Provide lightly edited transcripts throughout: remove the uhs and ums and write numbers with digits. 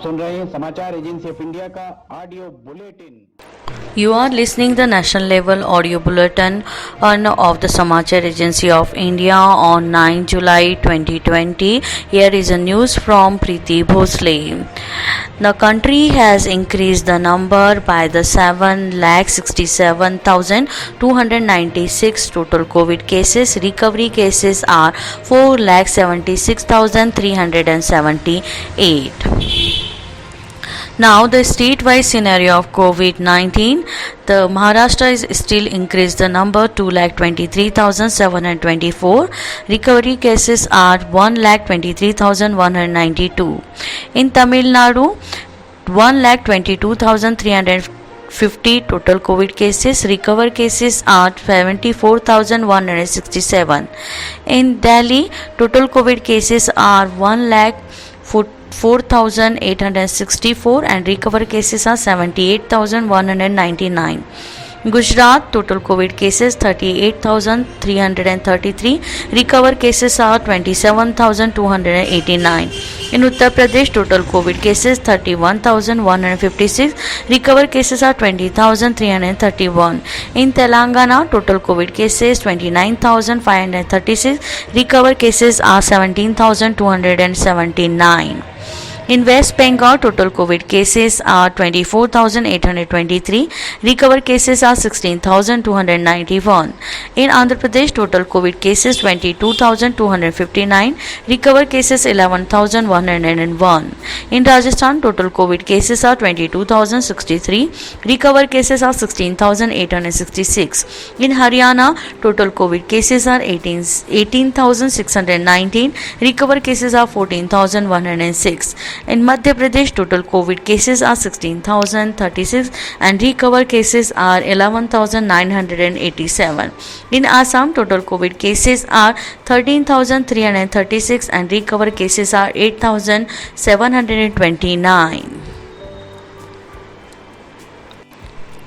सुन रहे हैं समाचार एजेंसी ऑफ इंडिया का audio bulletin. You are listening the national level audio bulletin of the Samachar Agency of India on 9 July 2020. Here is a news from Preeti Bhosle. The country has increased the number by the 7,67,296 total COVID cases. Recovery cases are 4,76,378. Now the state-wise scenario of COVID-19. The Maharashtra is still increased the number 2,23,724. Recovery cases are 1,23,192. In Tamil Nadu, 1,22,350 total COVID cases. Recovered cases are 74,167. In Delhi, total COVID cases are 1,04,864 and recovered cases are 78,199. Gujarat, total COVID cases 38,333, recovered cases are 27,289. In Uttar Pradesh, total COVID cases 31,156, recovered cases are 20,331. In Telangana, total COVID cases 29,536, recovered cases are 17,279. In West Bengal, total COVID cases are 24,823, recovered cases are 16,291. In Andhra Pradesh, total COVID cases 22,259, recovered cases 11,101. In Rajasthan, total COVID cases are 22,063, recovered cases are 16,866. In Haryana, total COVID cases are 18,619, recovered cases are 14,106. In Madhya Pradesh, total COVID cases are 16,036 and recovered cases are 11,987. In Assam, total COVID cases are 13,336 and recovered cases are 8,729.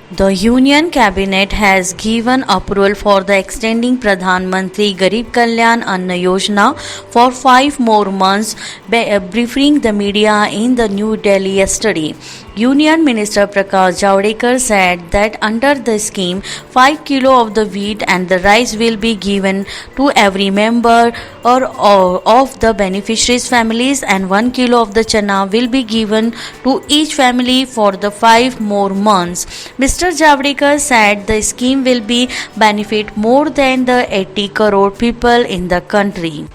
The Union Cabinet has given approval for the extending Pradhan Mantri Garib Kalyan Anna Yojana for 5 more months, briefing the media in the New Delhi yesterday. Union Minister Prakash Javadekar said that under the scheme, 5 kilo of the wheat and the rice will be given to every member of the beneficiaries' families and 1 kilo of the chana will be given to each family for the 5 more months. Mr. Javadekar said the scheme will be benefit more than the 80 crore people in the country.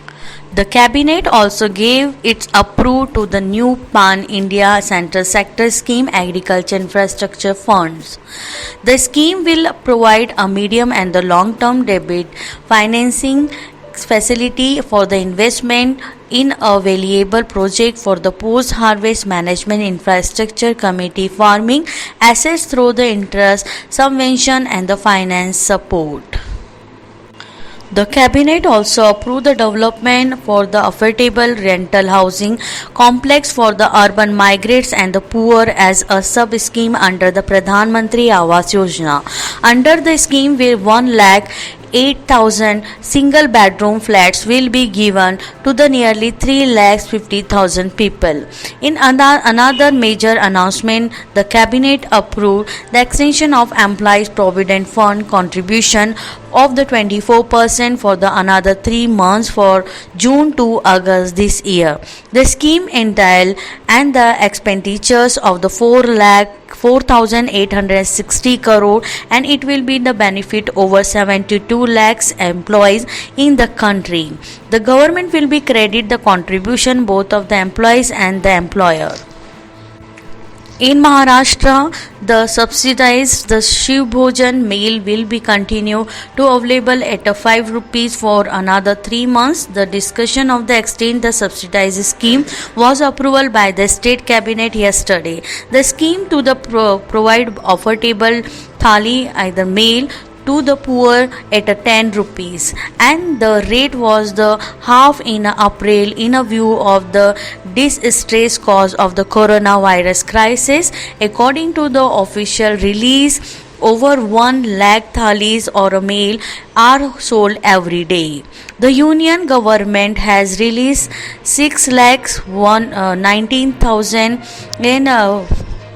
The cabinet also gave its approval to the new Pan-India Central Sector Scheme Agriculture Infrastructure Funds. The scheme will provide a medium and the long-term debt financing facility for the investment in a valuable project for the post-harvest management infrastructure committee farming assets through the interest subvention and the finance support. The cabinet also approved the development for the affordable rental housing complex for the urban migrants and the poor as a sub-scheme under the Pradhan Mantri Awas Yojana. Under the scheme, where 1,08,000 single bedroom flats will be given to the nearly 3,50,000 people. In another major announcement, the cabinet approved the extension of employees provident fund contribution of the 24% for the another 3 months for June to August this year. The scheme entails and the expenditures of the 4,860 crore and it will be the benefit over 72 lakhs employees in the country. The government will be credit the contribution both of the employees and the employer. In Maharashtra, the subsidized the Shiv Bhojan meal will be continued to available at a 5 rupees for another 3 months. The discussion of the extend the subsidized scheme was approved by the state cabinet yesterday. The scheme to the provide affordable thali either meal to the poor at a 10 rupees and the rate was the half in April in a view of the distress caused of the coronavirus crisis. According to the official release over 1 lakh thalis or a meal are sold every day. The union government has released 6 lakhs 19,000 in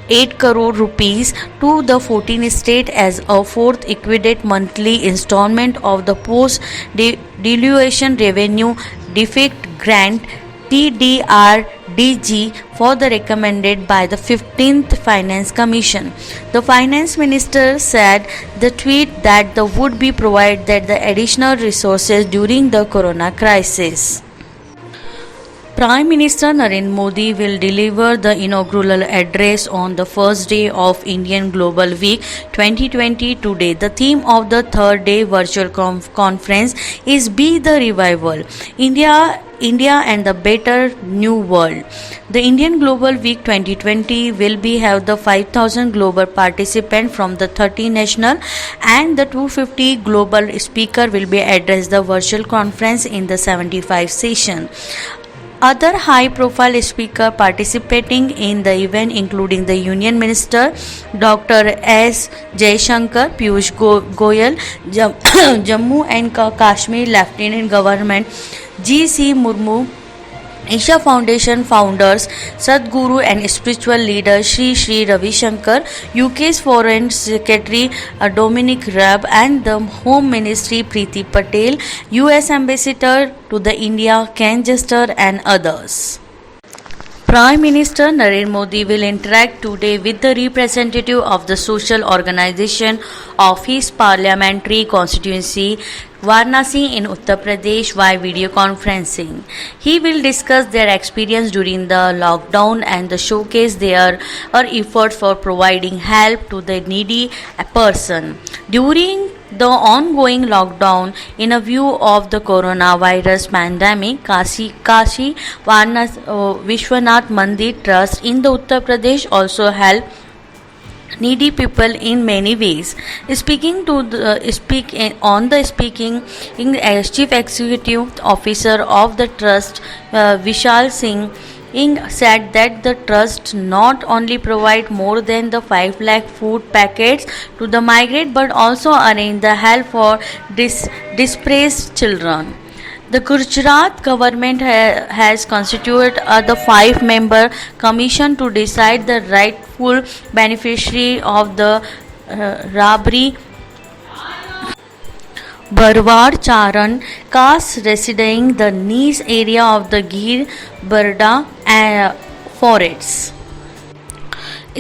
8 crore rupees to the 14 state as a fourth equivalent monthly installment of the post devaluation revenue defect grant PDRDG for the recommended by the 15th Finance Commission. The Finance Minister said the tweet that the would be provided the additional resources during the corona crisis. Prime Minister Narendra Modi will deliver the inaugural address on the first day of Indian Global Week 2020 today. The theme of the third day virtual conference is Be the Revival, India and the Better New World. The Indian Global Week 2020 will be have the 5,000 global participants from the 30 national and the 250 global speaker will be addressed the virtual conference in the 75 session. Other high-profile speakers participating in the event including the Union Minister Dr. S. Jaishankar, Piyush Goyal, Jammu and Kashmir Lieutenant Governor G.C. Murmu, Isha Foundation founders, Sadhguru and spiritual leader Sri Ravi Shankar, UK's Foreign Secretary Dominic Raab and the Home Ministry Priti Patel, US Ambassador to the India Ken Jester and others. Prime Minister Narendra Modi will interact today with the representative of the social organization of his parliamentary constituency Varanasi in Uttar Pradesh via video conferencing. He will discuss their experience during the lockdown and showcase their efforts for providing help to the needy person. During the ongoing lockdown, in a view of the coronavirus pandemic, Kashi Vishwanath Mandir Trust in the Uttar Pradesh also helped needy people in many ways. Speaking as Chief Executive Officer of the Trust, Vishal Singh said that the trust not only provide more than the 5 lakh food packets to the migrant but also arrange the help for displaced children. The Gujarat government has constituted the 5-member commission to decide the rightful beneficiary of the Rabri Barwar Charan caste residing the Nice area of the Gir Barda forests.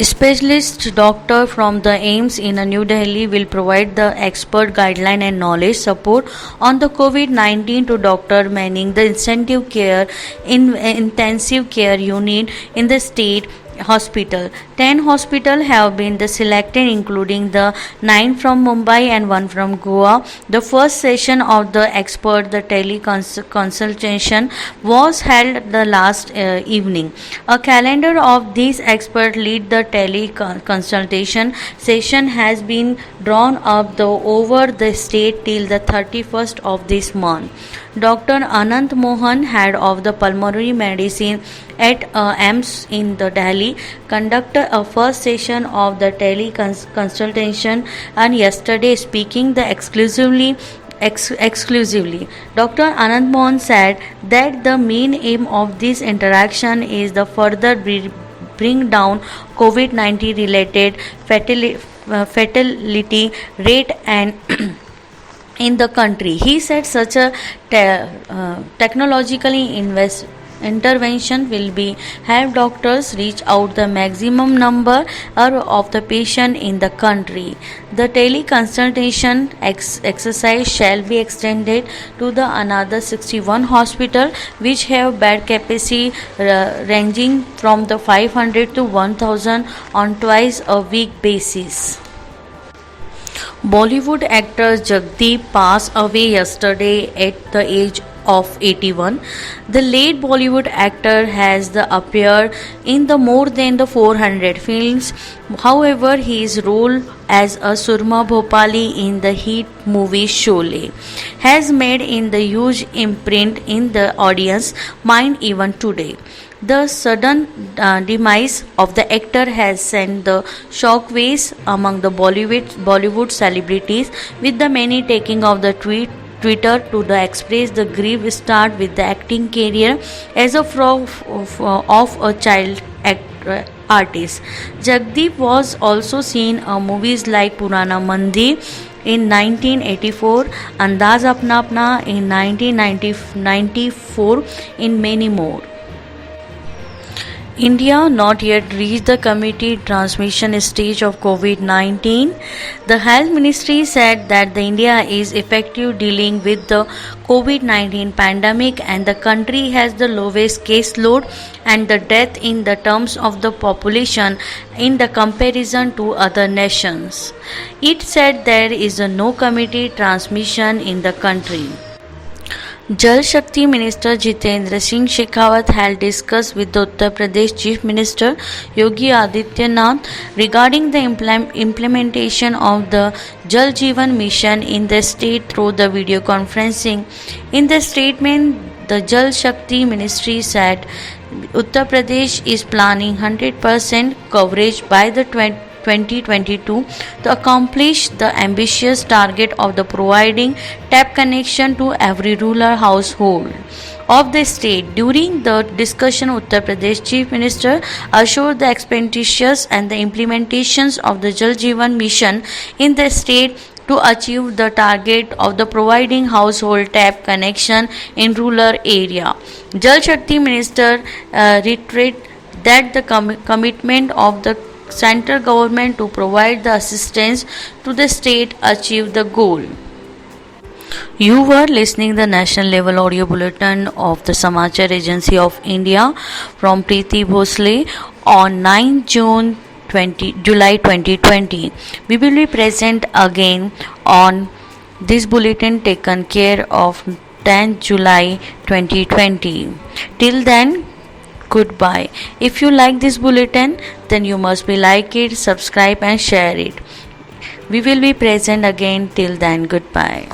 Specialist doctor from the AIIMS in New Delhi will provide the expert guideline and knowledge support on the COVID-19 to Dr. Manning, the intensive care unit in the state hospital. 10 hospitals have been selected, including the 9 from Mumbai and 1 from Goa. The first session of the expert consultation was held the last evening. A calendar of these experts lead the consultation session has been drawn up over the state till the 31st of this month. Dr. Anant Mohan, head of the pulmonary medicine at AIIMS in the Delhi, conducted a first session of the consultation and yesterday speaking exclusively. Dr. Anand Mohan said that the main aim of this interaction is the further bring down COVID-19 related fatality rate and in the country. He said such a technologically intervention will be help doctors reach out the maximum number of the patient in the country. The teleconsultation exercise shall be extended to the another 61 hospital which have bed capacity ranging from the 500 to 1000 on twice a week basis. Bollywood actor Jagdeep passed away yesterday at the age of 81. The late Bollywood actor has appeared in more than 400 films. However, his role as a Surma Bhopali in the hit movie Sholay has made a huge imprint in the audience mind even today. The sudden demise of the actor has sent the shockwaves among the Bollywood celebrities, with the many taking of the Twitter to the express the grief start with the acting career as of a child artist. Jagdeep was also seen in movies like Purana Mandir in 1984, Andaz Apna Apna in 1994, and many more. India not yet reached the committee transmission stage of COVID-19. The Health Ministry said that the India is effective dealing with the COVID-19 pandemic and the country has the lowest caseload and the death in the terms of the population in the comparison to other nations. It said there is no committee transmission in the country. Jal Shakti Minister Jitendra Singh Shekhawat had discussed with the Uttar Pradesh Chief Minister Yogi Adityanath regarding the implementation of the Jal Jeevan Mission in the state through the video conferencing. In the statement, the Jal Shakti Ministry said Uttar Pradesh is planning 100% coverage by the 2022 to accomplish the ambitious target of the providing tap connection to every rural household of the state. During the discussion, Uttar Pradesh Chief Minister assured the expenditures and the implementations of the Jal Jeevan Mission in the state to achieve the target of the providing household tap connection in rural area. Jal Shakti Minister reiterated that the commitment of the central government to provide the assistance to the state achieve the goal. You were listening the national level audio bulletin of the Samachar Agency of India from Preeti Bhosle on 9 July 2020. We will be present again on this bulletin taken care of 10 July 2020. Till then, goodbye. If you like this bulletin, then you must be like it, subscribe and share it. We will be present again. Till then, goodbye.